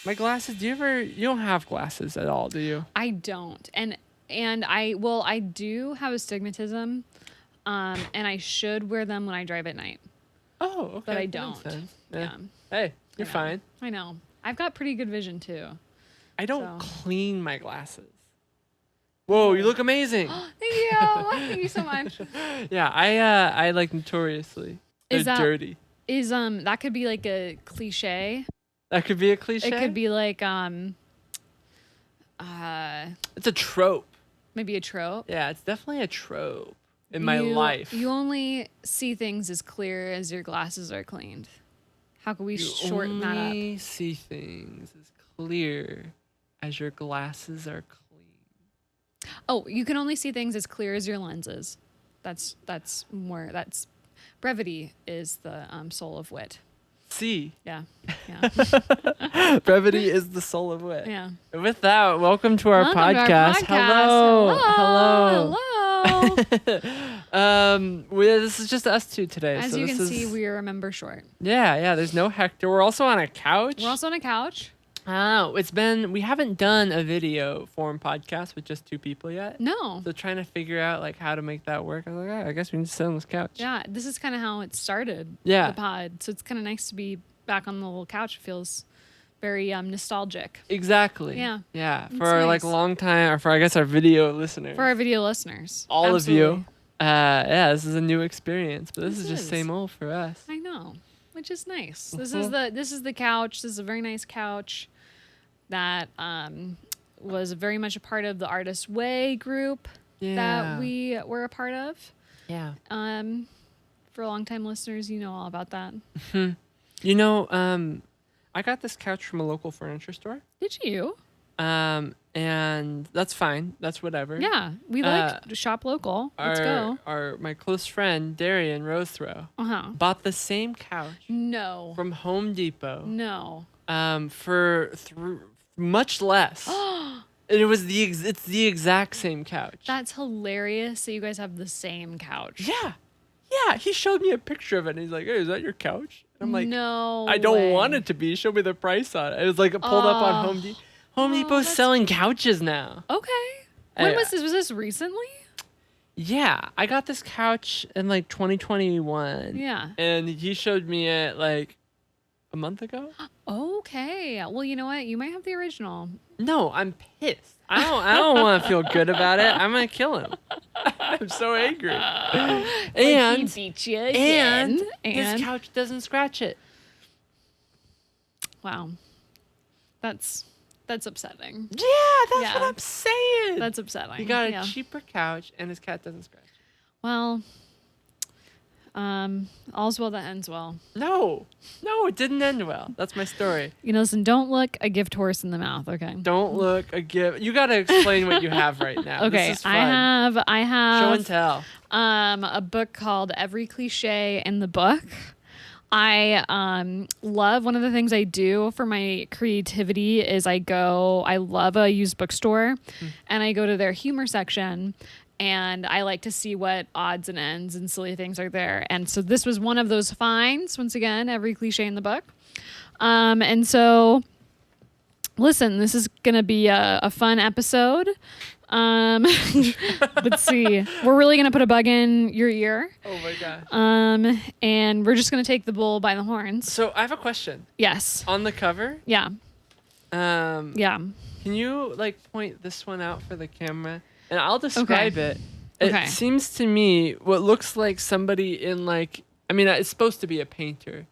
My glasses. You don't have glasses at all, do you? I don't. And I do have astigmatism. And I should wear them when I drive at night. Oh, okay. But I that makes don't. sense. Yeah. Hey, you're fine. I know. I've got pretty good vision too. I don't clean my glasses. Whoa, you look amazing. Thank you. Thank you so much. Yeah, I like notoriously. Is They're that dirty. Is that could be like a cliche. That could be a cliche. It could be like It's a trope. maybe a trope. Yeah, it's definitely a trope in my life. You only see things as clear as your glasses are cleaned. How can we shorten that up? You only see things as clear as your glasses are clean. Oh, you can only see things as clear as your lenses. That's brevity is the soul of wit. See. Yeah. Brevity is the soul of wit. Yeah. With that, welcome to our podcast. Hello. This is just us two today. As you can see, we are a member short. Yeah. There's no Hector. We're also on a couch. Oh, We haven't done a video form podcast with just two people yet. No. So trying to figure out like how to make that work. I was like, I guess we need to sit on this couch. Yeah, this is kind of how it started. Yeah. The pod. So it's kind of nice to be back on the little couch. It feels very nostalgic. Exactly. Yeah. Yeah. It's For our like nice. long time, or for I guess our video listeners. For our video listeners. All Absolutely. of you. This is a new experience, but this is just is. same old for us. I know, which is nice. This Mhm. is the couch. This is a very nice couch that was very much a part of the Artist Way group that we were a part of. Yeah. For longtime listeners, you know all about that. You know, I got this couch from a local furniture store. Did you? And that's fine. That's whatever. Yeah, we like to shop local. Let's go. My close friend Darian Rosethrow bought the same couch No. from Home Depot. No. For much less. And it's the exact same couch. That's hilarious that you guys have the same couch. Yeah. He showed me a picture of it, and he's like, "Hey, is that your couch?" And I'm like, no. I don't way. want it to be. Show me the price on it. It was like pulled up on Home Depot. Home Depot's selling couches now. Okay. When was this? Was this recently? Yeah, I got this couch in like 2021. Yeah. And he showed me it like a month ago. Okay. Well, you know what? You might have the original. No, I'm pissed. I don't want to feel good about it. I'm gonna kill him. I'm so angry. And he beat you again. And this couch doesn't scratch it. Wow. That's upsetting. Yeah, that's what I'm saying. That's upsetting. He got a cheaper couch, and his cat doesn't scratch it. Well, all's well that ends well. No, it didn't end well. That's my story. You know, listen, don't look a gift horse in the mouth, okay? Don't look a gift. You got to explain what you have right now. Okay, This is fun. I have Show and tell. a book called Every Cliche in the Book. I love, one of the things I do for my creativity is I love a used bookstore and I go to their humor section and I like to see what odds and ends and silly things are there. And so this was one of those finds, once again, Every Cliche in the Book. And so listen, this is going to be a fun episode. Let's see. We're really going to put a bug in your ear. Oh my gosh. And we're just going to take the bull by the horns. So I have a question. Yes. On the cover, Yeah. yeah. Can you like point this one out for the camera? And I'll describe it. It seems to me what looks like somebody in like, I mean, it's supposed to be a painter,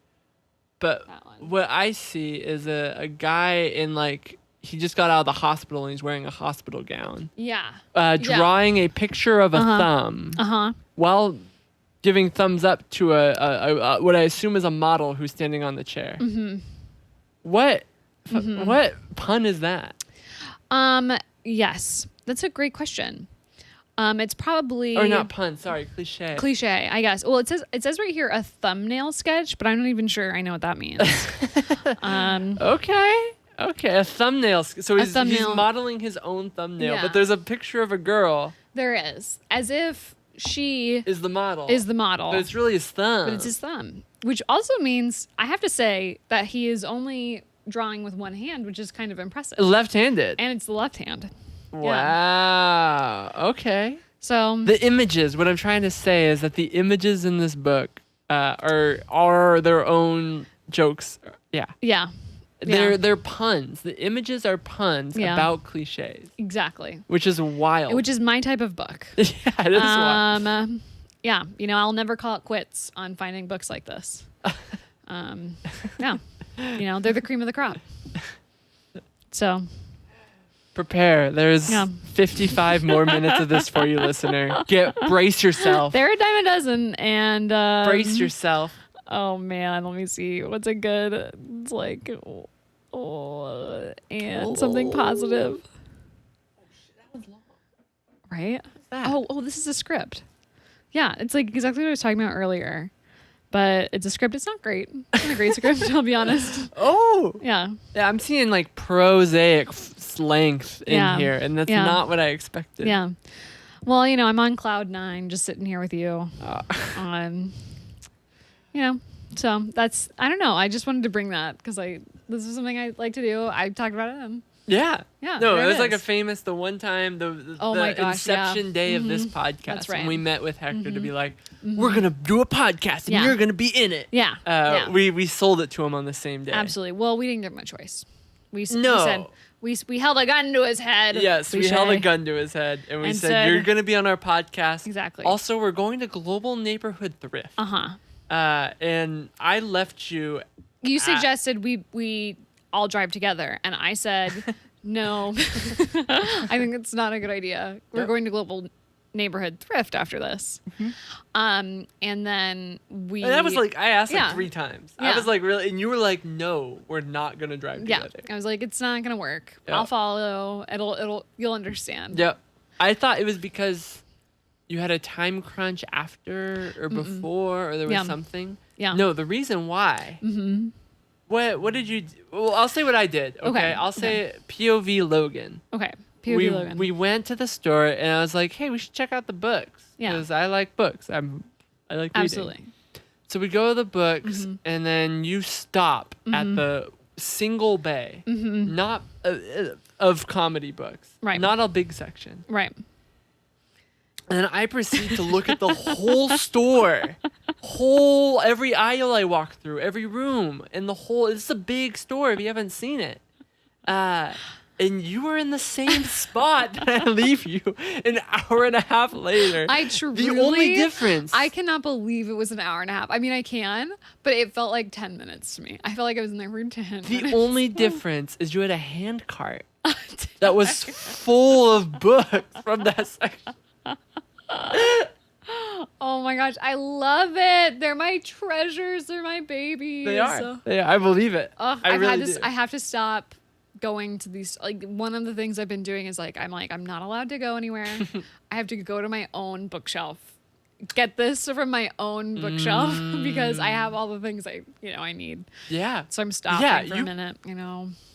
but what I see is a guy in like, he just got out of the hospital and he's wearing a hospital gown. Yeah. Drawing a picture of a thumb while giving thumbs up to a what I assume is a model who's standing on the chair. Mm-hmm. What pun is that? Yes, that's a great question. It's probably or not pun. Sorry, cliche. Cliche, I guess. Well, it says right here a thumbnail sketch, but I'm not even sure I know what that means. Okay, a thumbnail. So he's modeling his own thumbnail, but there's a picture of a girl. There is, as if she is the model. But it's really his thumb. But it's his thumb, which also means I have to say that he is only drawing with one hand, which is kind of impressive. Left-handed. And it's the left hand. Wow. Yeah. Okay. So the images, what I'm trying to say is that the images in this book are their own jokes. Yeah. Yeah. They're puns. The images are puns about cliches. Exactly. Which is wild. Which is my type of book. Yeah, it is wild. Yeah, I'll never call it quits on finding books like this. Yeah. They're the cream of the crop. So prepare. There's 55 more minutes of this for you, listener. Brace yourself. They're a dime a dozen, and brace yourself. Oh man, let me see. What's a good? It's like, something positive. Oh shit, that was long. Right? What's that? Oh, this is a script. Yeah, it's like exactly what I was talking about earlier. But it's a script. It's not great. It's not a great script, I'll be honest. Oh. Yeah. Yeah, I'm seeing like prosaic length in here, and that's not what I expected. Yeah. Well, I'm on cloud 9 just sitting here with you. So that's, I don't know. I just wanted to bring that because this is something I like to do. I talked about it. Yeah. Yeah. No, it was like the one time, the my gosh, inception day of this podcast. That's right. When we met with Hector to be like, we're going to do a podcast and you're going to be in it. Yeah. We sold it to him on the same day. Absolutely. Well, we didn't give him a choice. We said, we held a gun to his head. Yes, we held a gun to his head and we said, you're going to be on our podcast. Exactly. Also, we're going to Global Neighborhood Thrift. And I left you. You suggested we all drive together, and I said, no, I think it's not a good idea. We're going to Global Neighborhood Thrift after this. And then and I was like, I asked like 3 times. I was like, really? And you were like, no, we're not going to drive together. I was like, it's not going to work. I'll follow. You'll understand. Yep. I thought it was because you had a time crunch after or before, or there was something. Yeah. No, the reason why. What did you do? Well, I'll say what I did. Okay. I'll say POV Logan. Okay. POV Logan. We went to the store and I was like, hey, we should check out the books. Yeah. Because I like books. I like reading. Absolutely. So we go to the books and then you stop at the single bay, not of comedy books. Right. Not a big section. Right. And then I proceed to look at the whole store, every aisle I walk through, every room, and it's a big store if you haven't seen it. And you were in the same spot that I leave you an hour and a half later. The only difference. I cannot believe it was an hour and a half. I mean, I can, but it felt like 10 minutes to me. I felt like I was in there for 10 minutes. The only difference is you had a hand cart that was full of books from that section. Oh my gosh, I love it. They're my treasures. They're my babies. They are. I believe it. I have to stop going to these. Like, one of the things I've been doing is I'm not allowed to go anywhere. I have to go to my own bookshelf. Get this from my own bookshelf because I have all the things I need. Yeah. So I'm stopping for a minute,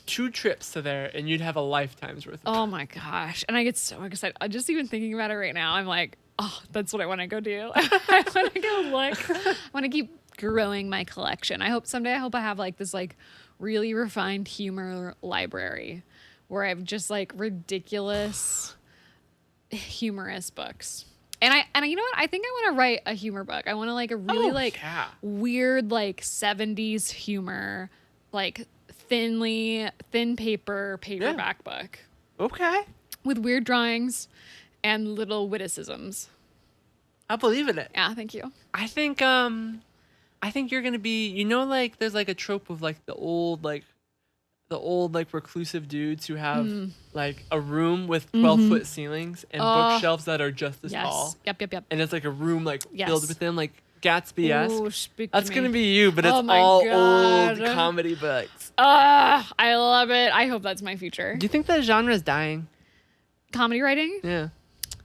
2 trips to there and you'd have a lifetime's worth of Oh my gosh. And I get so excited. Just even thinking about it right now, I'm like, oh, that's what I want to go do. I want to go look. I want to keep growing my collection. I hope I have like this like really refined humor library where I have just like ridiculous humorous books. And you know what? I think I want to write a humor book. I want to like a really weird like 70s humor, like thin paperback book. Okay. With weird drawings and little witticisms. I believe in it. Yeah, thank you. I think you're gonna be, like there's like a trope of like the old reclusive dudes who have like a room with 12-foot ceilings and bookshelves that are just as tall. Yep. And it's like a room like filled with them, like Gatsby-esque. Ooh, That's gonna be you, but it's all old comedy books. I love it. I hope that's my future. Do you think that genre is dying? Comedy writing? Yeah.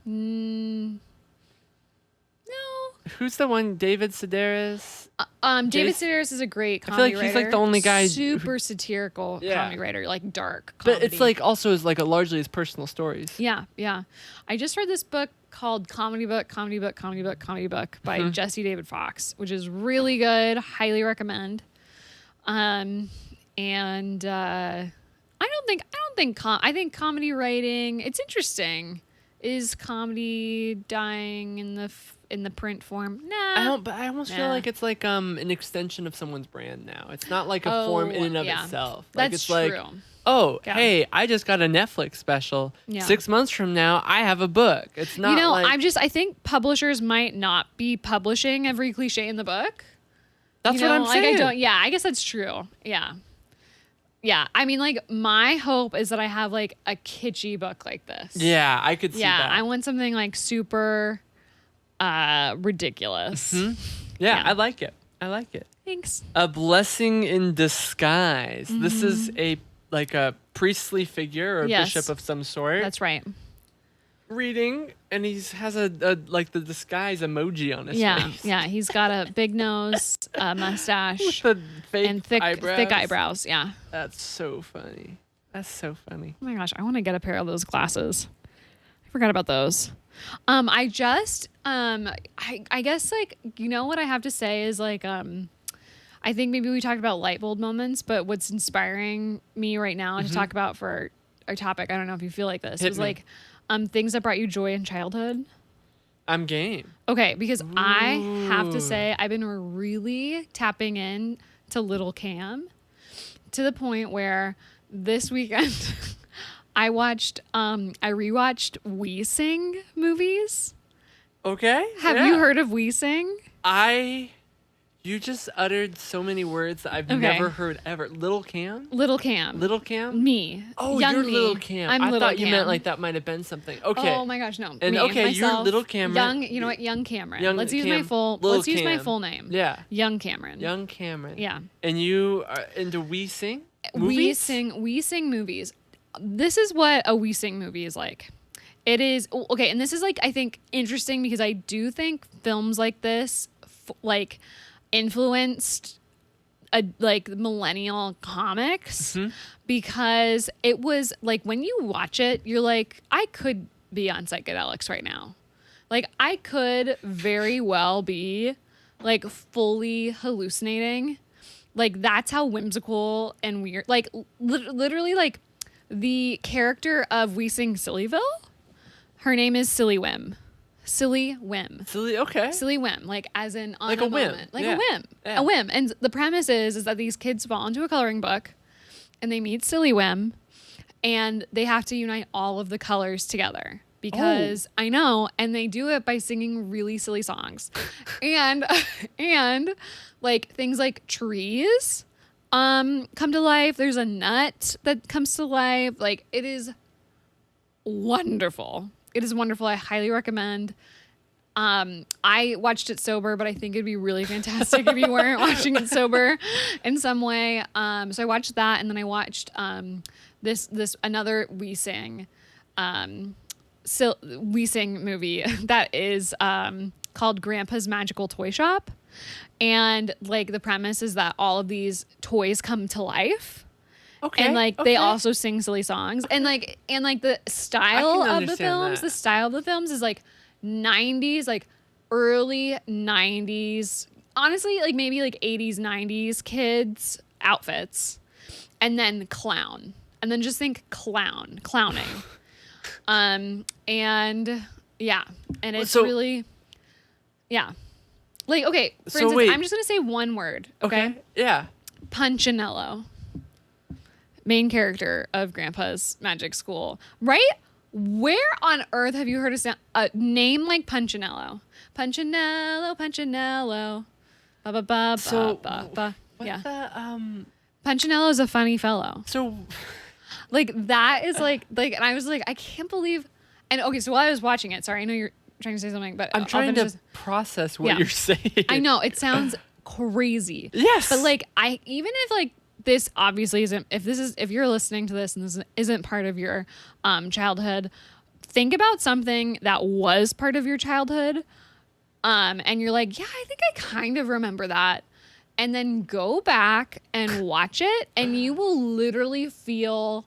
No. Who's the one? David Sedaris? David Sedaris is a great comedy writer. I feel like he's like the only guy. Super satirical comedy writer, like dark comedy. But it's like also is like largely his personal stories. Yeah. I just read this book called Comedy Book by Jesse David Fox, which is really good. Highly recommend. And And I think comedy writing, it's interesting. Is comedy dying in the print form? Nah. But I almost feel like it's like an extension of someone's brand now. It's not like a form in and of itself. Like, That's it's true. Like, hey, I just got a Netflix special. Yeah. 6 months from now, I have a book. It's not I think publishers might not be publishing every cliche in the book. That's what I'm saying. I guess that's true. Yeah. Yeah. I mean, like, my hope is that I have, like, a kitschy book like this. Yeah, I could see that. Yeah, I want something, like, super ridiculous. Mm-hmm. Yeah, I like it. Thanks. A blessing in disguise. Mm-hmm. This is a priestly figure or bishop of some sort. That's right. Reading, and he has a the disguise emoji on his face. Yeah, he's got a big nose, a mustache, with the fake and thick eyebrows. Yeah, that's so funny. Oh my gosh, I want to get a pair of those glasses. I forgot about those. I guess, like, you know what I have to say is, like, I think maybe we talked about light bulb moments, but what's inspiring me right now to talk about for our topic, I don't know if you feel like this, was like things that brought you joy in childhood. I'm game. Okay, because I have to say I've been really tapping in to Little Cam to the point where this weekend I rewatched We Sing movies. Okay. Have you heard of We Sing? You just uttered so many words that I've never heard ever. Little Cam? Little Cam. Me. Oh, young you're me. Little Cam. I thought you meant like that might have been something. Okay. Oh my gosh, no. And me, you're Little Camrynne. You know what? Young Camrynne. Let's use my full name. Yeah. Young Camrynne. Young Camrynne. Yeah. And you are into We Sing movies? We Sing movies. This is what a We Sing movie is like. It is okay, and this is, like, I think interesting because I do think films like this influenced millennial comics because it was like when you watch it, you're like, I could be on psychedelics right now. Like, I could very well be, like, fully hallucinating. Like, that's how whimsical and weird. Like, literally, like, the character of We Sing Sillyville, her name is Silly Whim. Silly Whim. Okay. Silly Whim, like, as in on like a whim. Moment. Like a whim. Yeah. A whim. And the premise is that these kids fall into a coloring book and they meet Silly Whim and they have to unite all of the colors together. Because I know, and they do it by singing really silly songs. and like things like trees come to life. There's a nut that comes to life. Like, it is wonderful. It is wonderful. I highly recommend. I watched it sober, but I think it'd be really fantastic if you weren't watching it sober in some way. So I watched that, and then I watched this another We Sing movie that is called Grandpa's Magical Toy Shop. And, like, the premise is that all of these toys come to life. Okay. And, like, they also sing silly songs. Okay. And the style of the films is like 90s, like early 90s, honestly, like maybe like 80s, 90s kids outfits, and then clown. And then just think clowning. And yeah, and it's really, yeah. Like, okay, for instance, I'm just going to say one word. Okay. Yeah. Punchinello. Main character of Grandpa's Magic School. Right? Where on earth have you heard a name like Punchinello? Punchinello. Ba ba ba ba ba. Yeah. Punchinello is a funny fellow. So, like, that is like, and I was like, I can't believe. And okay, so while I was watching it, sorry, I know you're trying to say something, but I'm trying to process what you're saying. I know it sounds crazy. Yes. But like, even if like this obviously isn't, if you're listening to this and this isn't part of your childhood, think about something that was part of your childhood. And you're like, yeah, I think I kind of remember that. And then go back and watch it, and you will literally feel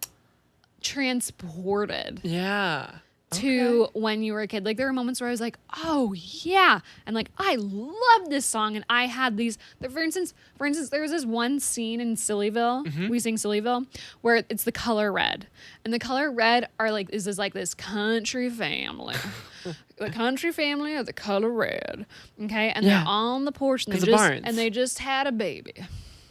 transported. Yeah. to when you were a kid. Like there were moments where I was like, oh yeah. And like, I love this song. And I had these, for instance, there was this one scene in Sillyville, We Sing Sillyville, where it's the color red. And the color red is this country family. The country family of the color red. Okay. And they're on the porch and they just had a baby.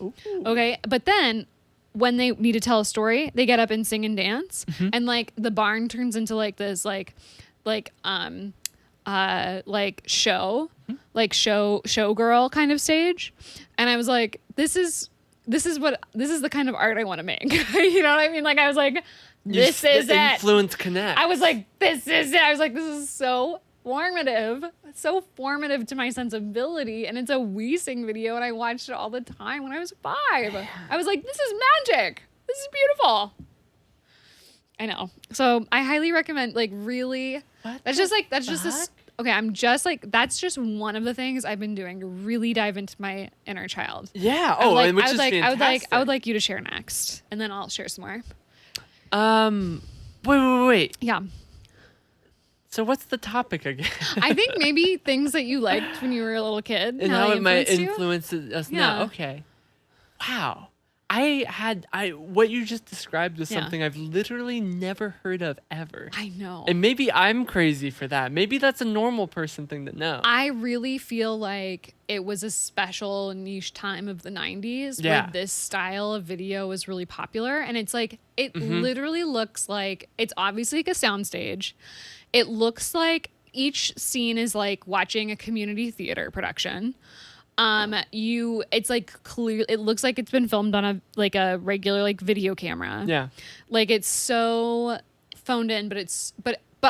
Ooh. Okay. But then when they need to tell a story, they get up and sing and dance, and like the barn turns into like this showgirl kind of stage, and I was like, this is the kind of art I want to make. You know what I mean? Like I was like, this is it. Influence connect. I was like, this is it. I was like, this is so formative. So formative to my sensibility, and it's a We Sing video, and I watched it all the time when I was 5. I was like, this is magic. This is beautiful. I know. So I highly recommend, like, really. That's just one of the things I've been doing to really dive into my inner child. Yeah. Which is fantastic. I would like you to share next, and then I'll share some more. Wait. Yeah. So what's the topic again? I think maybe things that you liked when you were a little kid. And how it might influence us now. Okay. Wow. What you just described was something I've literally never heard of ever. I know. And maybe I'm crazy for that. Maybe that's a normal person thing to know. I really feel like it was a special niche time of the 90s where this style of video was really popular. And it's like, it literally looks like, it's obviously like a soundstage. It looks like each scene is like watching a community theater production. It's like clear. It looks like it's been filmed on a regular like video camera. Yeah. Like it's so phoned in, but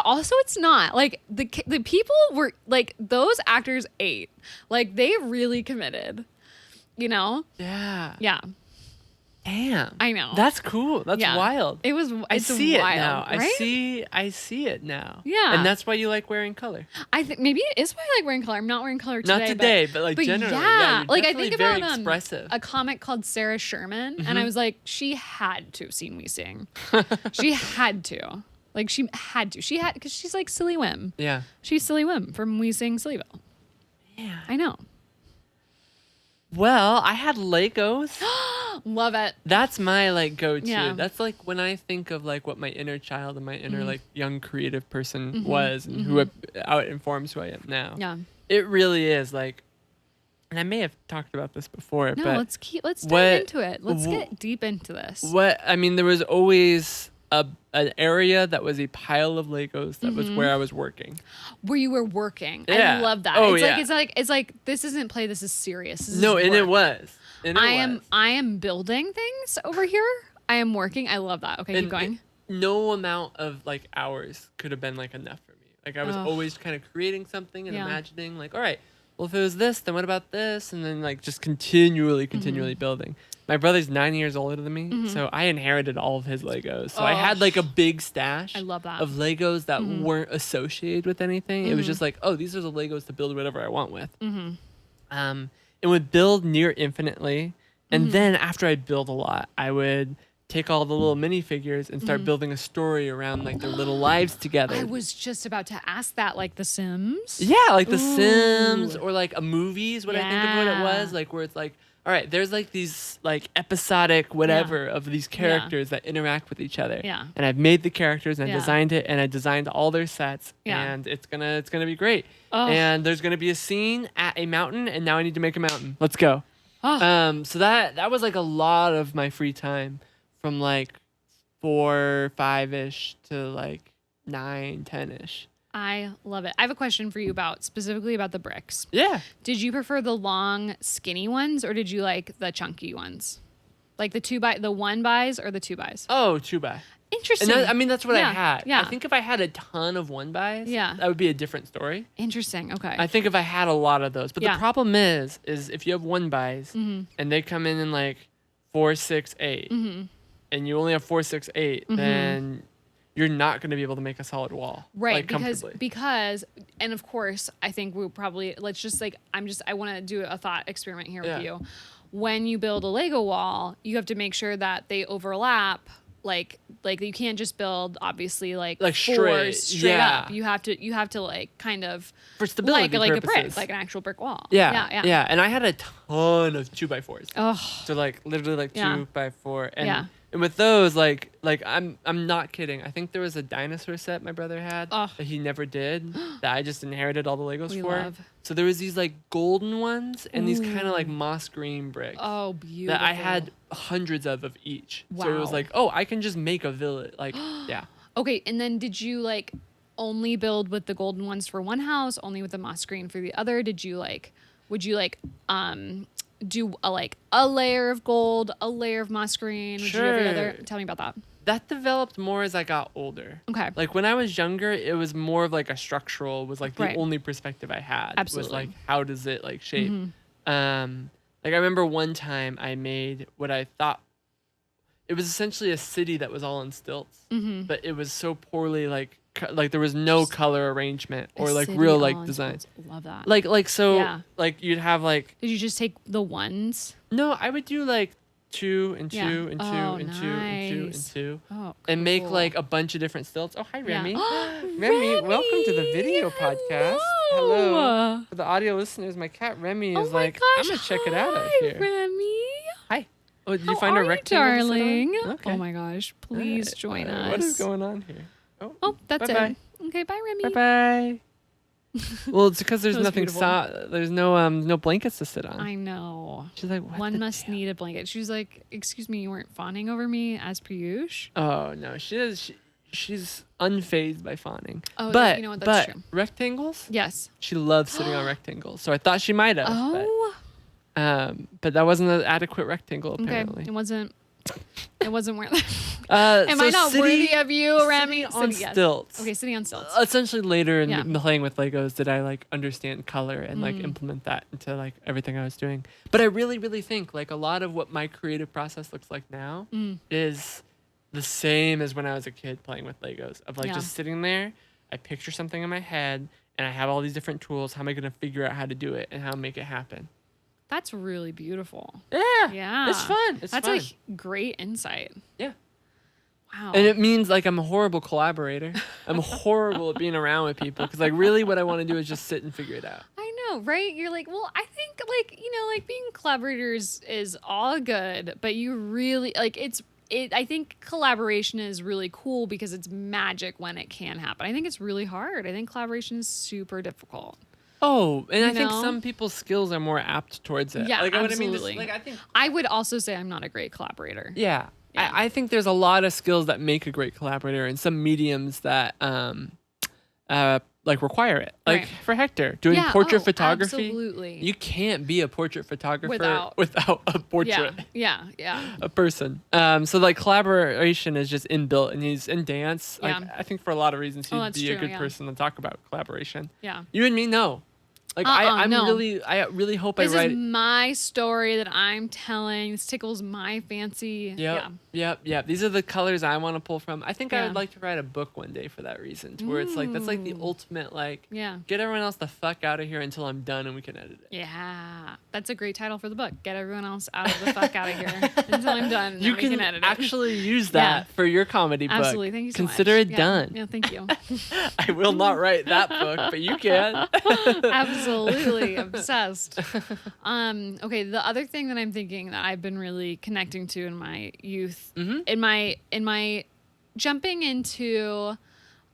also it's not. Like the people were like, those actors ate. Like they really committed. You know? Yeah. Yeah. Damn. I know. That's cool. That's wild. I see wild, it now. Right? I see it now. Yeah. And that's why you like wearing color. I think maybe it is why I like wearing color. I'm not wearing color today. Not today, but like generally. Yeah. Like I think very about expressive. A comic called Sarah Sherman, and I was like, she had to have seen We Sing. She had to. Like she had to. She had, because she's like Silly Wim. Yeah. She's Silly Wim from We Sing Sillyville. Yeah. I know. Well, I had Legos. Love it. That's my like go-to. Yeah. That's like when I think of like what my inner child and my inner like young creative person was and how it informs who I am now. Yeah. It really is like, and I may have talked about this before, no, but let's dive into it. Let's get deep into this. There was always an area that was a pile of Legos that was where I was working. Where you were working. Yeah. I love that. Oh, it's like this isn't play, this is serious. This is and work. it was. I am building things over here. I am working. I love that. Okay, keep going. No amount of like hours could have been like enough for me. Like I was always kind of creating something and imagining like, all right, well if it was this, then what about this? And then like just continually building. My brother's 9 years older than me, so I inherited all of his Legos. So I had like a big stash I love that. of Legos that weren't associated with anything. It was just like, oh, these are the Legos to build whatever I want with. It would build near infinitely. And then after I'd build a lot, I would take all the little minifigures and start building a story around like their little lives together. I was just about to ask that, like The Sims? Yeah, like The Sims or like a movie is what I think of what it was. Like where it's like, all right, there's like these like episodic whatever of these characters that interact with each other. Yeah. And I've made the characters and I designed it and I designed all their sets and it's gonna be great. Oh. And there's gonna be a scene at a mountain and now I need to make a mountain. Let's go. Oh. So that was like a lot of my free time from like 4, 5-ish to like 9, 10-ish. I love it. I have a question for you specifically about the bricks. Yeah. Did you prefer the long, skinny ones, or did you like the chunky ones? Like the 1-bys or the 2-bys? Oh, 2-by. Interesting. And that's what I had. Yeah. I think if I had a ton of 1-bys, that would be a different story. Interesting. Okay. I think if I had a lot of those. But the problem is if you have 1-bys and they come in like 4, 6, 8, and you only have 4, 6, 8, then you're not going to be able to make a solid wall. Right. Like, because, and of course, I think we'll probably, let's just like, I want to do a thought experiment here with you. When you build a Lego wall, you have to make sure that they overlap like you can't just build obviously like straight up. You have to like kind of for stability like purposes. a brick, like an actual brick wall. Yeah. And I had a ton of 2x4s. Oh, so like literally like 2x4, and with those like I'm not kidding. I think there was a dinosaur set my brother had that he never did that I just inherited all the Legos for. Love. So there was these like golden ones and these kind of like moss green bricks. Oh, beautiful. That I had hundreds of each. Wow. So it was like, oh, I can just make a village. Like, yeah. Okay, and then did you like only build with the golden ones for one house, only with the moss green for the other? Would you do a layer of gold, a layer of moss green? Would you do every other? Tell me about that. That developed more as I got older. Okay. Like when I was younger, it was more of like a structural was like the only perspective I had. Absolutely. Was like how does it like shape? Like I remember one time I made what I thought it was essentially a city that was all on stilts, but it was so poorly like there was no color arrangement or like real like design. Love that. Like you'd have like. Did you just take the ones? No, I would do like 2 and 2 and 2 and 2 and 2 and 2 and make like a bunch of different stilts. Oh, hi Remy. Remy, welcome to the video podcast. Hello. For the audio listeners, my cat Remy is I'm gonna check it out here. Remy. Hi. Oh, did you find a rectangle, darling? Okay. Oh my gosh, please join us. What is going on here? Oh, that's bye-bye. it. Okay, bye Remy. Bye. Well, it's because there's nothing beautiful. there's no blankets to sit on. I know. She's like, what one must need a blanket. She's like, excuse me, you weren't fawning over me as per usual? Oh no, she's unfazed by fawning. Oh, but you know what? That's true. Rectangles? Yes. She loves sitting on rectangles, so I thought she might have. Oh. But that wasn't an adequate rectangle apparently. Okay, it wasn't worth it. Am I not worthy of you, Remy? On stilts. Okay, sitting on stilts. Essentially, later in playing with Legos, did I like understand color and like implement that into like everything I was doing. But I really, really think like a lot of what my creative process looks like now is the same as when I was a kid playing with Legos. Of like just sitting there, I picture something in my head, and I have all these different tools. How am I going to figure out how to do it and how to make it happen? That's really beautiful. Yeah. It's fun. That's a great insight. Yeah. Wow. And it means like I'm a horrible collaborator. I'm horrible at being around with people because like really what I want to do is just sit and figure it out. I know, right? You're like, well, I think like, like being collaborators is all good, but you really like I think collaboration is really cool because it's magic when it can happen. I think it's really hard. I think collaboration is super difficult. Oh, and I think some people's skills are more apt towards it. Yeah, like, absolutely. What I mean? I would also say I'm not a great collaborator. Yeah. I think there's a lot of skills that make a great collaborator and some mediums that like require it. Like for Hector, doing portrait photography. Absolutely. You can't be a portrait photographer without a portrait. Yeah. A person. So like collaboration is just inbuilt, and he's in dance. Yeah. Like, I think for a lot of reasons he'd be a good person to talk about collaboration. Yeah. You and me, no. Like I really hope this I write. This is my story that I'm telling. This tickles my fancy. Yep. These are the colors I want to pull from. I think I would like to write a book one day for that reason, to where it's like that's like the ultimate like get everyone else the fuck out of here until I'm done and we can edit it. Yeah, that's a great title for the book. Get everyone else out of the fuck out of here until I'm done. And you can edit it. actually use that for your comedy book. Absolutely, thank you so Consider much. it done. Yeah, thank you. I will not write that book, but you can. Absolutely obsessed. Okay, the other thing that I'm thinking that I've been really connecting to in my youth, in my jumping into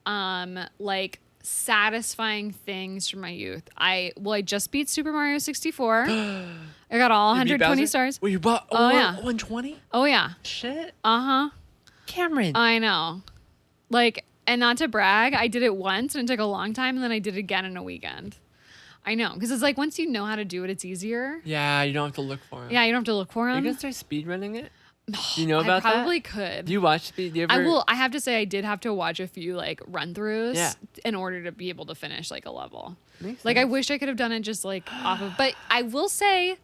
like satisfying things from my youth. I just beat Super Mario 64. I got all 120 stars. Well, you bought 120? Oh yeah. Shit. Camrynne. I know. Like, and not to brag, I did it once and it took a long time, and then I did it again in a weekend. I know, because it's like once you know how to do it, it's easier. Yeah, you don't have to look for them. Yeah, you don't have to look for them. You can start speedrunning it. Do you know about that? I probably could. Do you watch speed? Do you ever... I have to say I did have to watch a few like run-throughs in order to be able to finish like a level. Makes like sense. I wish I could have done it just like off of, but I will say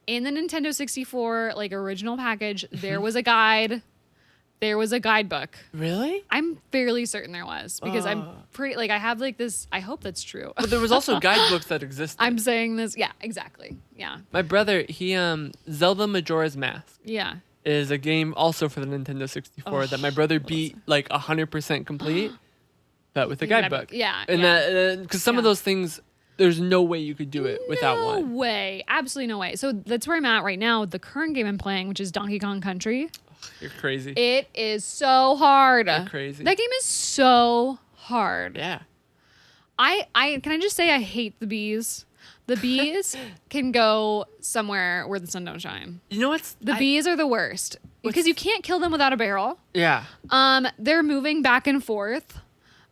in the Nintendo 64 like original package, there was a guide. There was a guidebook. Really? I'm fairly certain there was, because I'm pretty like I have like this. I hope that's true. But there was also guidebooks that existed. I'm saying this. Yeah, exactly. Yeah. My brother, he Zelda Majora's Mask. Yeah. is a game also for the Nintendo 64 that my brother beat like 100% complete, but with a guidebook. Yeah. And that, because some of those things, there's no way you could do it without one. No way. Absolutely no way. So that's where I'm at right now. The current game I'm playing, which is Donkey Kong Country. You're crazy. It is so hard. You're crazy. That game is so hard. Yeah. Can I just say I hate the bees. The bees can go somewhere where the sun don't shine. You know what's... The bees are the worst. Because you can't kill them without a barrel. Yeah. They're moving back and forth.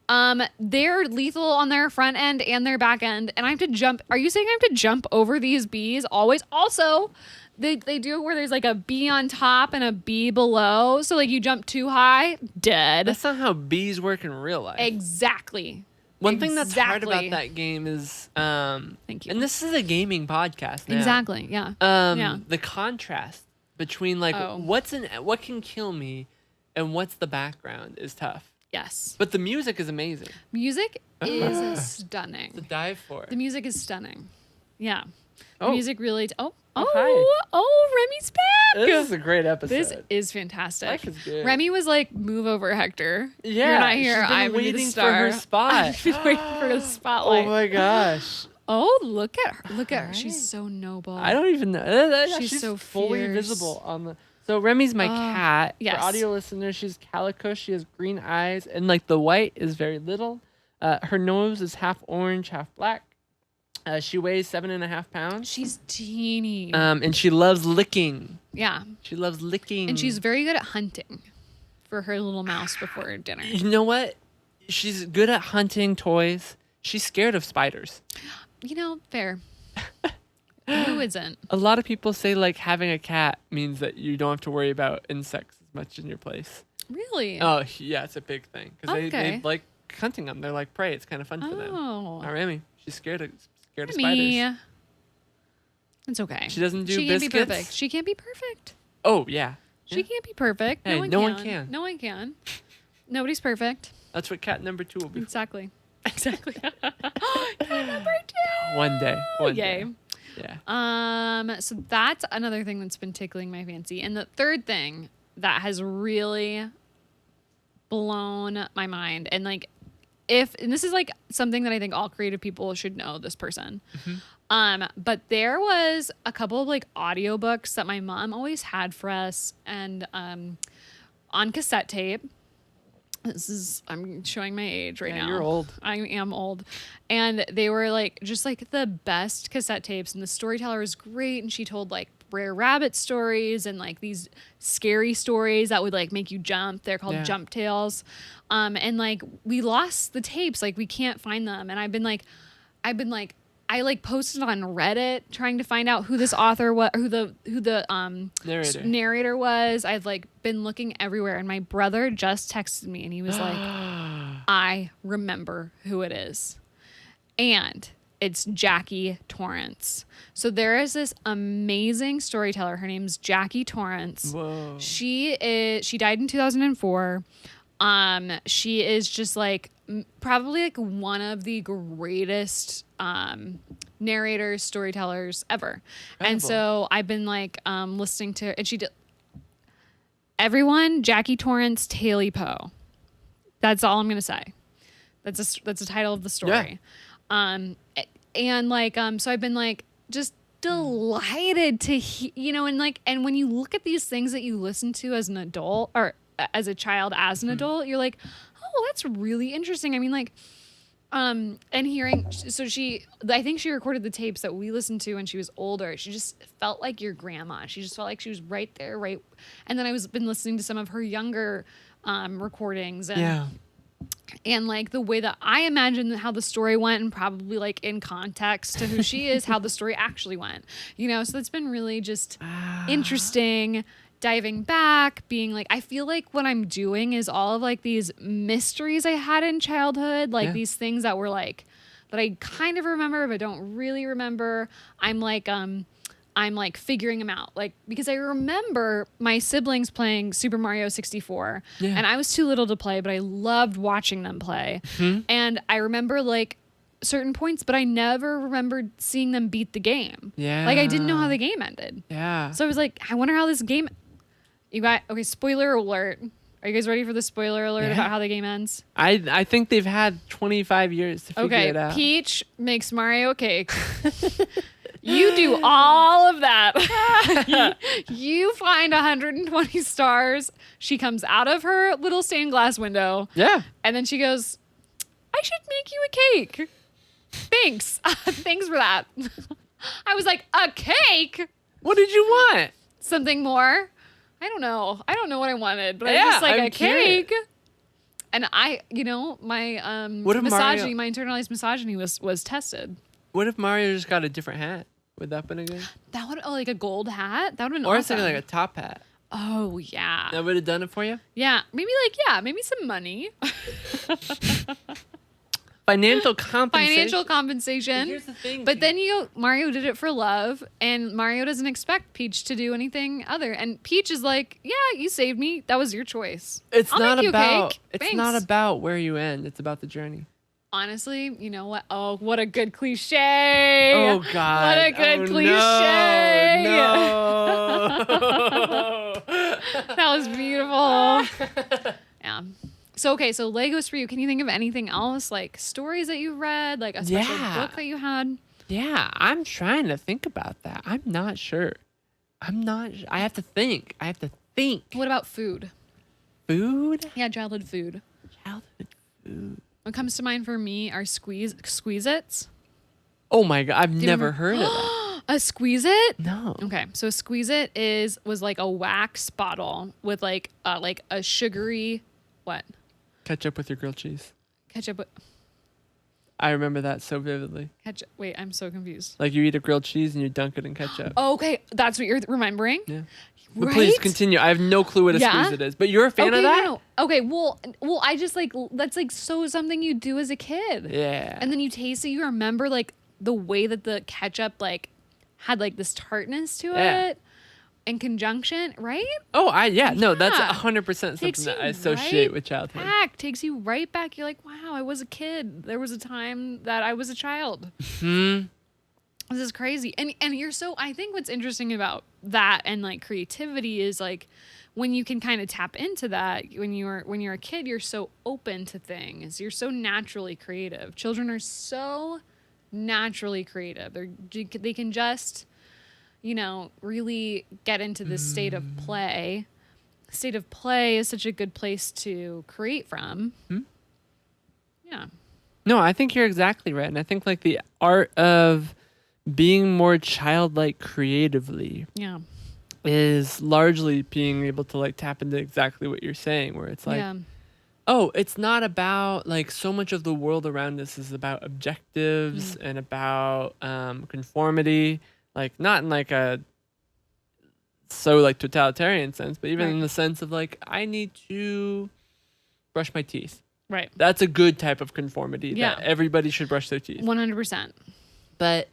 They're lethal on their front end and their back end. And I have to jump. Are you saying I have to jump over these bees always? Also, they do it where there's like a bee on top and a bee below. So like you jump too high, dead. That's not how bees work in real life. Exactly. One thing that's hard about that game is, thank you. And this is a gaming podcast now. Exactly. Yeah. The contrast between like what can kill me and what's the background is tough. Yes. But the music is amazing. Music is stunning. To dive for. The music is stunning. Yeah. The music really. Hi. Remi's back. This is a great episode. This is fantastic. Life is good. Remi was like, "Move over, Hector. Yeah, you're not here. I'm waiting for her spot. I've been waiting for the spotlight. Oh my gosh. Oh, look at her. Look at her. She's so noble. I don't even know. She's so fully fierce. visible on the. So Remi's my cat. Yes. For audio listeners, she's calico. She has green eyes, and like the white is very little. Her nose is half orange, half black. She weighs 7.5 pounds. She's teeny. And she loves licking. Yeah. She loves licking. And she's very good at hunting for her little mouse before dinner. You know what? She's good at hunting toys. She's scared of spiders. You know, fair. Who isn't? A lot of people say like having a cat means that you don't have to worry about insects as much in your place. Really? Oh, yeah, it's a big thing. Because they like hunting them. They're like prey. It's kind of fun for them. Oh. Not Remi. She's scared of spiders. It's okay. She doesn't do biscuits. biscuits. She can't be perfect. She can't be perfect. Oh, yeah. She can't be perfect. Hey, no one can. No one can. Nobody's perfect. That's what cat number 2 will be. Exactly. Exactly. Cat number 2. One day. One Yay. day. Yeah. So that's another thing that's been tickling my fancy. And the third thing that has really blown my mind, and like, and this is like something that I think all creative people should know this person. Mm-hmm. But there was a couple of like audiobooks that my mom always had for us, and on cassette tape. I'm showing my age right now. You're old. I am old. And they were like just like the best cassette tapes, and the storyteller was great, and she told like Brer Rabbit stories and like these scary stories that would like make you jump. They're called jump tales. And like we lost the tapes, like we can't find them. And I like posted on Reddit trying to find out who this author was, who the narrator was. I've like been looking everywhere, and my brother just texted me, and he was like, "I remember who it is," and it's Jackie Torrance. So there is this amazing storyteller. Her name's Jackie Torrance. Whoa. She died in 2004. She is just like probably like one of the greatest narrators, storytellers ever. Incredible. And so I've been like listening to, and she did everyone Jackie Torrance Taily Poe. That's all I'm gonna say. That's the title of the story. Yeah. And like so I've been like just delighted to and when you look at these things that you listen to as an adult or as a child, as an adult, you're like, oh, that's really interesting. I mean, like, and hearing, so I think she recorded the tapes that we listened to when she was older. She just felt like your grandma. She just felt like she was right there, right. And then been listening to some of her younger recordings and like the way that I imagine how the story went, and probably like in context to who she is, how the story actually went, so it's been really just interesting. Diving back, being like, I feel like what I'm doing is all of like these mysteries I had in childhood, like these things that were like, that I kind of remember, but don't really remember. I'm like figuring them out, like, because I remember my siblings playing Super Mario 64 and I was too little to play, but I loved watching them play. Mm-hmm. And I remember like certain points, but I never remembered seeing them beat the game. Yeah. Like I didn't know how the game ended. Yeah. So I was like, I wonder how this game, You got okay. Spoiler alert. Are you guys ready for the spoiler alert about how the game ends? I think they've had 25 years to figure it out. Okay, Peach makes Mario a cake. You do all of that. You find 120 stars. She comes out of her little stained glass window. Yeah. And then she goes, I should make you a cake. Thanks. Thanks for that. I was like, a cake? What did you want? Something more. I don't know what I wanted, but I was just like, a cake. And I, my misogyny, my internalized misogyny was tested. What if Mario just got a different hat? Would that been good? That would, like a gold hat? That would have been awesome. Or awesome. something like a top hat. Oh, yeah. That would have done it for you? Yeah. Maybe some money. Financial compensation. Here's the thing, but then Mario did it for love, and Mario doesn't expect Peach to do anything other. And Peach is like, "Yeah, you saved me. That was your choice. It's not about where you end. It's about the journey." Honestly, you know what? Oh, what a good cliche! Oh God, what a good cliche! No. That was beautiful. Yeah. So Legos for you. Can you think of anything else, like stories that you read, like a special book that you had? Yeah, I'm trying to think about that. I'm not sure. I have to think. What about food? Food? Yeah, childhood food. What comes to mind for me are Squeeze-Its. Oh my God, I've never heard of that. A Squeeze-It? No. Okay, so a Squeeze-It was like a wax bottle with like a sugary what? Ketchup with your grilled cheese. Ketchup with... I remember that so vividly. Ketchup. Wait, I'm so confused. Like you eat a grilled cheese and you dunk it in ketchup. Oh, okay, that's what you're remembering? Yeah. But please continue. I have no clue what a Squeeze-It is. But you're a fan of that? No. Okay, well, I just like, that's like so something you do as a kid. Yeah. And then you taste it, you remember like the way that the ketchup like had like this tartness to it. In conjunction, right? Oh, that's 100% something that I associate with childhood. Takes you right back. You're like, wow, I was a kid. There was a time that I was a child. Hmm. This is crazy. And I think what's interesting about that and like creativity is like when you can kind of tap into that, when you're a kid, you're so open to things. You're so naturally creative. Children are so naturally creative. They can just really get into this state of play. State of play is such a good place to create from. Yeah. No, I think you're exactly right. And I think like the art of being more childlike creatively is largely being able to like tap into exactly what you're saying, where it's like, oh, it's not about like so much of the world around us is about objectives and about conformity. Like not in like a totalitarian sense, but even in the sense of like I need to brush my teeth. Right. That's a good type of conformity that everybody should brush their teeth. 100%. But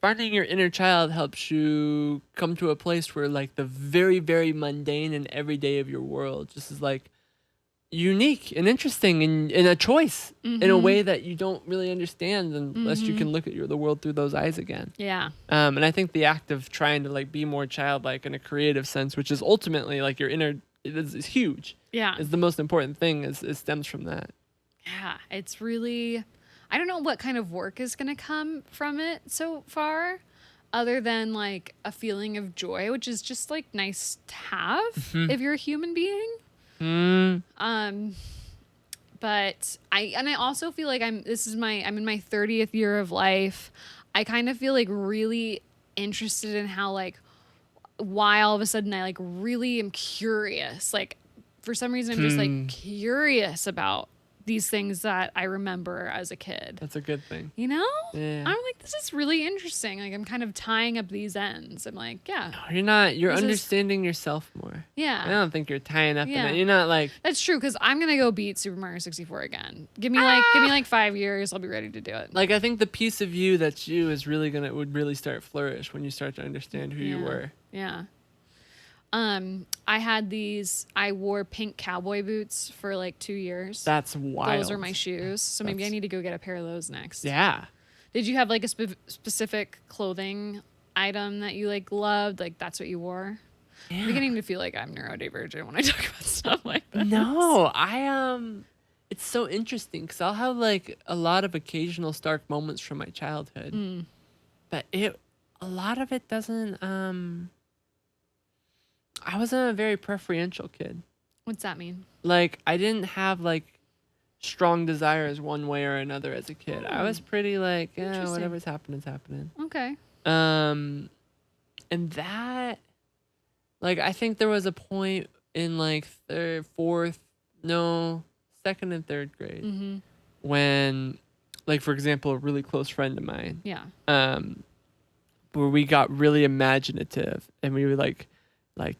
finding your inner child helps you come to a place where like the very, very mundane and everyday of your world just is like unique and interesting in a choice in a way that you don't really understand unless you can look at the world through those eyes again. Yeah. And I think the act of trying to like be more childlike in a creative sense, which is ultimately like your inner, is huge. Yeah. Is the most important thing is stems from that. Yeah. It's really, I don't know what kind of work is going to come from it so far other than like a feeling of joy, which is just like nice to have if you're a human being. But I also feel like I'm in my 30th year of life. I kind of feel like really interested in how like why all of a sudden I like really am curious. Like for some reason I'm just like curious about these things that I remember as a kid. That's a good thing. You know? Yeah. I'm like, this is really interesting. Like I'm kind of tying up these ends. I'm like, yeah. No, you're not. You're understanding yourself more. Yeah. I don't think you're tying up in it. You're not like. That's true, because I'm gonna go beat Super Mario 64 again. Give me like 5 years, I'll be ready to do it. Like I think the piece of you that's you is really would really start flourish when you start to understand who you were. Yeah. I wore pink cowboy boots for like 2 years. That's wild. Those are my shoes. So maybe I need to go get a pair of those next. Yeah. Did you have like a specific clothing item that you like loved? Like that's what you wore? Yeah. I'm beginning to feel like I'm neurodivergent when I talk about stuff like this. No, it's so interesting because I'll have like a lot of occasional stark moments from my childhood, but a lot of it doesn't. I wasn't a very preferential kid. What's that mean? Like I didn't have like strong desires one way or another as a kid. I was pretty like, yeah, whatever's happening is happening. Okay. And that, like, I think there was a point in like second and third grade when, like, for example, a really close friend of mine, where we got really imaginative and we would like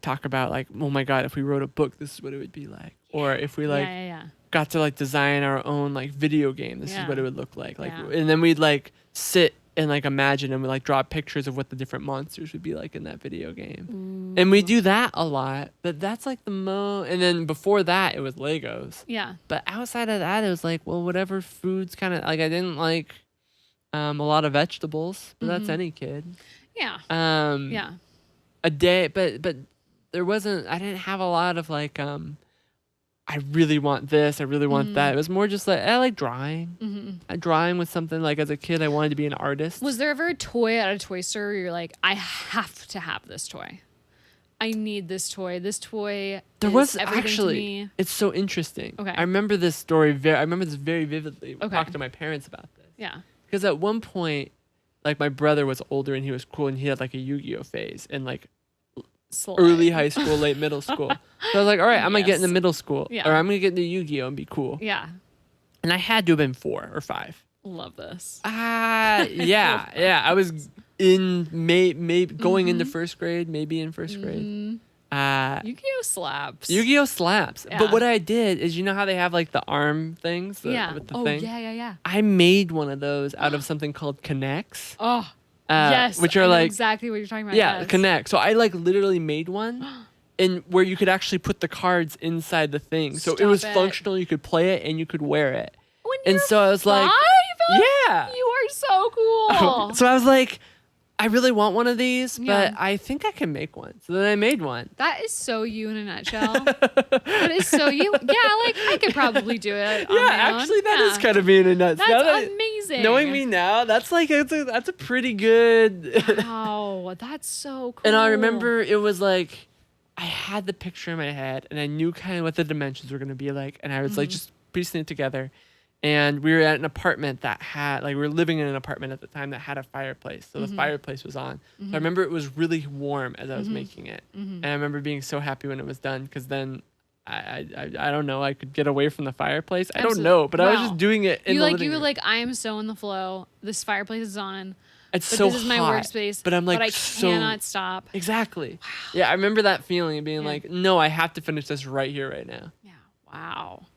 talk about like, oh my God, if we wrote a book, this is what it would be like. Or if we like got to like design our own like video game, this is what it would look like. And then we'd like sit and like imagine and we like draw pictures of what the different monsters would be like in that video game. Ooh. And we do that a lot, but that's like the and then before that it was Legos. Yeah. But outside of that, it was like, well, whatever foods kind of like, I didn't like a lot of vegetables, but that's any kid. Yeah. A day, but there wasn't, I didn't have a lot of like, I really want this, I really want that. It was more just like, I like drawing. Drawing was something like as a kid, I wanted to be an artist. Was there ever a toy at a toy store where you're like, I have to have this toy? I need this toy. This toy there was actually, it's so interesting. Okay. I remember this story very vividly. I talked to my parents about this. Yeah. Because at one point, like my brother was older and he was cool and he had like a Yu-Gi-Oh phase and like early high school, late middle school. So I was like, all right, I'm going to get into middle school or I'm going to get into Yu-Gi-Oh and be cool. Yeah. And I had to have been 4 or 5. Love this. Yeah. I was in going into first grade, maybe in first grade. Yu-Gi-Oh slaps. Yu-Gi-Oh slaps. Yeah. But what I did is, you know how they have like the arm things? With the thing? Yeah. I made one of those out of something called Connects. Oh, yes. Which are like exactly what you're talking about. Yeah, Connect. So I like literally made one. And where you could actually put the cards inside the thing. So it was functional. You could play it and you could wear it. And so I was like, yeah. You are so cool. So I was like, I really want one of these, but I think I can make one. So then I made one. That is so you in a nutshell. That is so you. Yeah, like I could probably do it. Actually, that is kind of me in a nutshell. That's amazing. Knowing me now, that's like that's a pretty good. Wow, that's so cool. And I remember it was like I had the picture in my head, and I knew kind of what the dimensions were going to be like, and I was like just piecing it together. And we were at an apartment that had, like, we were living in an apartment at the time that had a fireplace. So the fireplace was on. So I remember it was really warm as I was making it. And I remember being so happy when it was done, because then I don't know, I could get away from the fireplace. I don't know, but I was just doing it in the living room. You were like, I am so in the flow. This fireplace is on. It's so hot. This is my workspace. But I'm like, I cannot stop. Exactly. Wow. Yeah, I remember that feeling of being like, no, I have to finish this right here, right now. Yeah. Wow.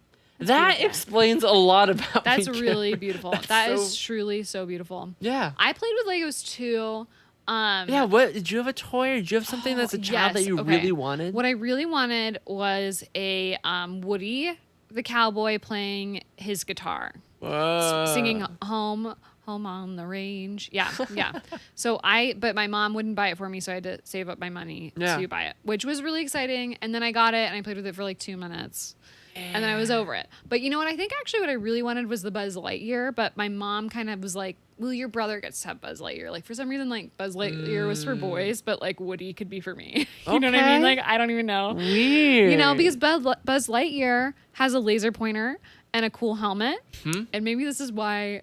That explains a lot about That's really beautiful. That is truly so beautiful. Yeah. I played with Legos too. What did you have a toy, or did you have something that's a child that you really wanted? What I really wanted was a Woody the cowboy playing his guitar. Whoa. Singing home on the range. Yeah. But my mom wouldn't buy it for me, so I had to save up my money to buy it, which was really exciting. And then I got it and I played with it for like 2 minutes. And then I was over it. But you know what? I think actually what I really wanted was the Buzz Lightyear. But my mom kind of was like, well, your brother gets to have Buzz Lightyear. Like, for some reason, like, Buzz Lightyear was for boys, but, like, Woody could be for me. You know what I mean? Like, I don't even know. Weird. You know, because Buzz Lightyear has a laser pointer and a cool helmet. And maybe this is why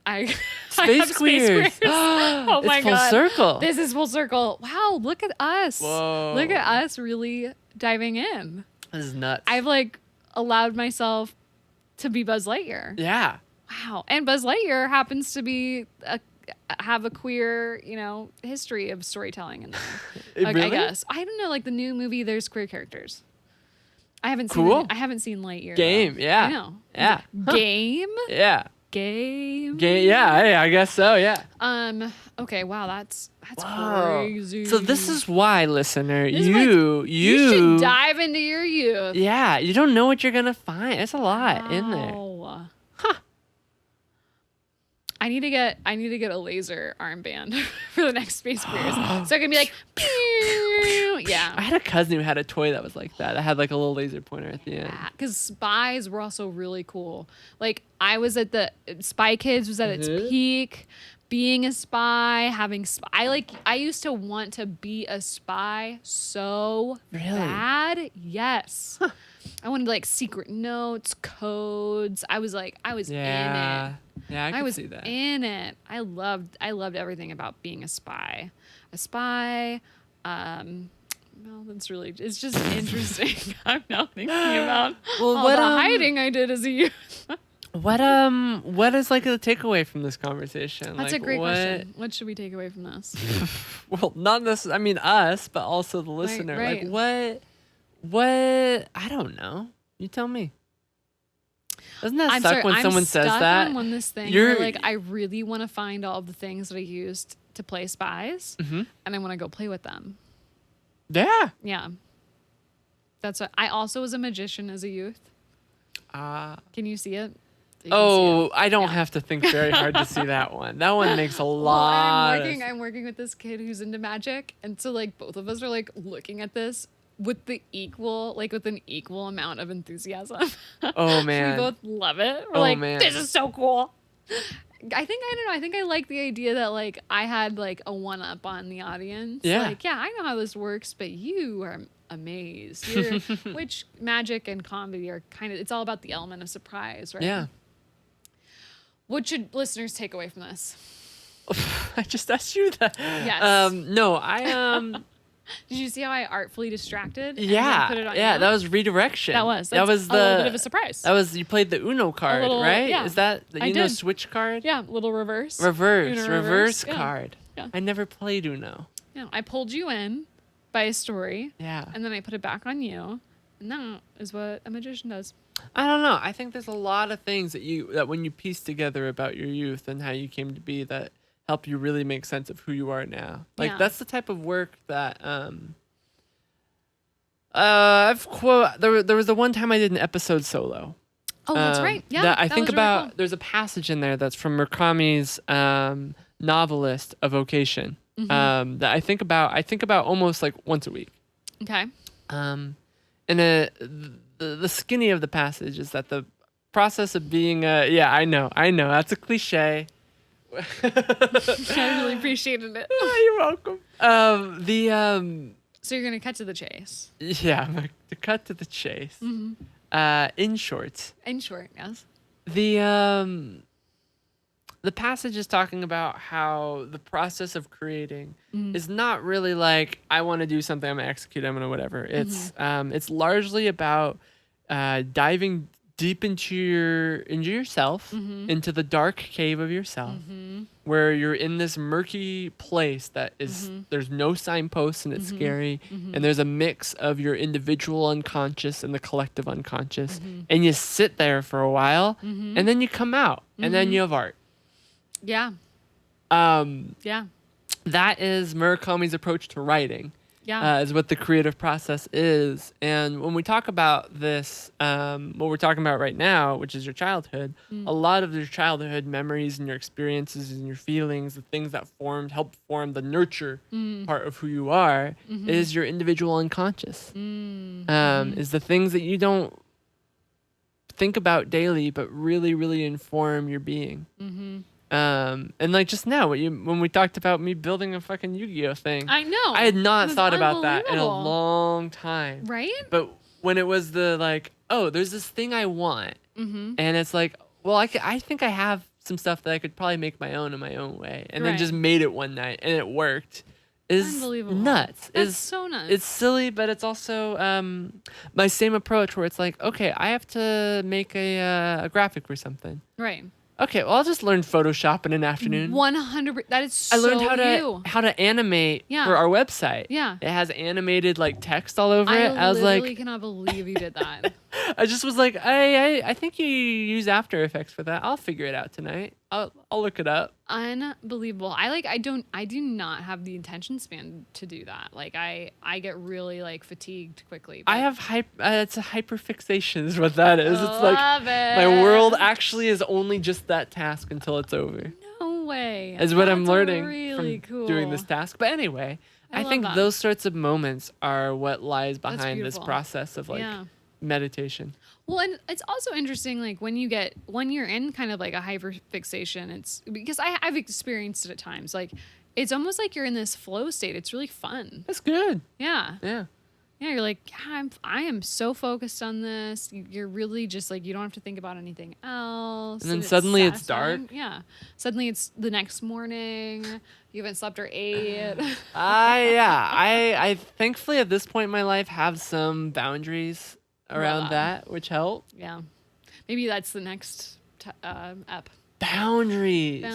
I Space Queers. Oh, my God. It's full circle. This is full circle. Wow, look at us. Whoa. Look at us really diving in. This is nuts. I've, like, allowed myself to be Buzz Lightyear. Yeah. Wow. And Buzz Lightyear happens to be have a queer, history of storytelling in there. Like, really? I guess. I don't know, like the new movie, there's queer characters. I haven't seen Lightyear. Game, though. yeah. I know. Yeah. Game? Yeah. Game? Yeah, I guess so, yeah. Okay, wow, that's crazy. So this is why, listener, you should dive into your youth. Yeah, you don't know what you're gonna find. There's a lot in there. Huh. I need to get a laser armband for the next Space Queers. So I can be like, pew! Yeah. I had a cousin who had a toy that was like that. It had like a little laser pointer at the end. Yeah, because spies were also really cool. Like I was at the Spy Kids was at its peak. Being a spy, I used to want to be a spy so bad. Yes. Huh. I wanted like secret notes, codes. I was in it. Yeah, I was see that. In it. I loved everything about being a spy. Well, it's just interesting. I'm now thinking about all the hiding I did as a youth. What is like the takeaway from this conversation? That's like, a great question. What should we take away from this? Well, not necessarily. I mean, us, but also the listener. Right. Like, what? I don't know. You tell me. Doesn't that suck when someone says that? On this thing where, like, I really want to find all of the things that I used to play spies, and I want to go play with them. Yeah. Yeah. That's what I also was a magician as a youth. Can you see it? I don't have to think very hard to see that one. That one makes a lot. I'm working with this kid who's into magic, and so like both of us are like looking at this with an equal amount of enthusiasm. Oh man, we both love it. We're this is so cool. I think I like the idea that like I had like a one up on the audience. Yeah. Like, yeah, I know how this works, but you are amazed. Which magic and comedy are it's all about the element of surprise, right? Yeah. What should listeners take away from this? I just asked you that. Yes. No, I Did you see how I artfully distracted? Yeah. Put it on that was redirection. That was a little bit of a surprise. You played the Uno card, right? Yeah. Is that the Uno switch card? Yeah, little reverse. Reverse card. Yeah. I never played Uno. Yeah, I pulled you in by a story. Yeah. And then I put it back on you. And that is what a magician does. I don't know. I think there's a lot of things that when you piece together about your youth and how you came to be that help you really make sense of who you are now. Like that's the type of work that there was the one time I did an episod solo. Oh, that's right. Yeah. That I think about really cool. There's a passage in there that's from Murakami's novelist A Vocation. That I think about almost like once a week. Okay. And the skinny of the passage is that the process of being I know that's a cliche. I really appreciated it. You're welcome. So you're gonna cut to the chase. Yeah, to cut to the chase. In short, yes. The passage is talking about how the process of creating is not really like I want to do something, I'm gonna execute, I'm gonna whatever. It's largely about diving deep into yourself, into the dark cave of yourself, where you're in this murky place that is there's no signposts and it's scary, and there's a mix of your individual unconscious and the collective unconscious, and you sit there for a while, and then you come out, and then you have art. Yeah. Yeah. That is Murakami's approach to writing. Yeah. Is what the creative process is. And when we talk about this, what we're talking about right now, which is your childhood, a lot of your childhood memories and your experiences and your feelings, the things that helped form the nurture part of who you are, is your individual unconscious. Is the things that you don't think about daily, but really, really inform your being. And like just now, when we talked about me building a fucking Yu-Gi-Oh thing, I know I had not thought about that in a long time. Right? But when it was there's this thing I want, and it's like, well, I think I have some stuff that I could probably make my own in my own way, and then just made it one night and it worked. Is nuts. That's so nuts. It's silly, but it's also my same approach where it's like, okay, I have to make a graphic for something. Right. Okay, well, I'll just learn Photoshop in an afternoon. 100%. That is so I learned how to animate for our website. Yeah. It has animated like text all over it. I was like, I cannot believe you did that. I just was like, I think you use After Effects for that. I'll figure it out tonight. I'll look it up. Unbelievable. I do not have the attention span to do that. Like I get really like fatigued quickly. I have it's a hyperfixation is what that is. It's like it. my world actually is only just that task until it's over. way. Is what I'm learning really from cool. doing this task. But anyway, I think those sorts of moments are what lies behind this process of like meditation. Well, and it's also interesting, like when you're in kind of like a hyperfixation, it's because I've experienced it at times. Like it's almost like you're in this flow state. It's really fun. That's good. Yeah. Yeah. Yeah, you're like, I am so focused on this. You're really just like, you don't have to think about anything else. And then suddenly it's dark. Yeah. Suddenly it's the next morning. You haven't slept or ate. I thankfully at this point in my life have some boundaries around that, which help. Yeah. Maybe that's the next ep. Boundaries.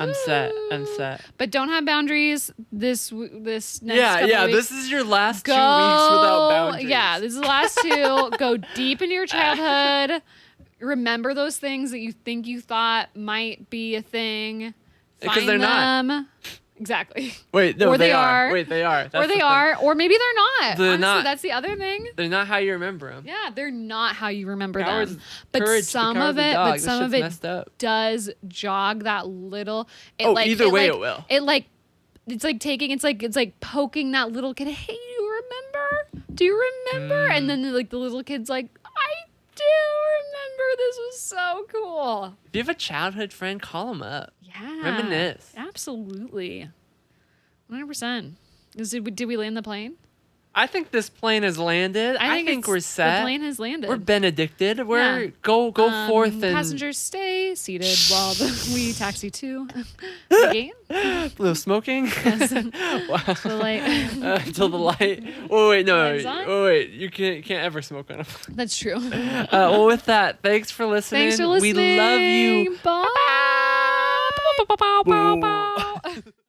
I'm set. But don't have boundaries this next couple This weeks. is your last 2 weeks without boundaries. Yeah, this is the last 2. Go deep into your childhood. Remember those things that you think you thought might be a thing. Because they're not. Exactly. Wait, no, they are. Wait, they are. Or they are. Or maybe they're not. They're Honestly, not. That's the other thing. They're not how you remember them. Yeah, they're not how you remember Cowards, them. But courage, some of it does jog that little. Either way it will. It's like poking that little kid. Hey, do you remember? And then the little kid's like, I do remember. This was so cool. If you have a childhood friend, call them up. Yeah. Reminisce. Absolutely. 100%. Did we land the plane? I think this plane has landed. I think we're set. The plane has landed. We're benedicted. We're go forth and passengers stay seated while we taxi to the gate. A little smoking. Yes. The light. Until the light. Oh wait, no. Oh wait, you can't ever smoke on a plane. That's true. Well, with that, thanks for listening. Thanks for listening. We love you. Bye.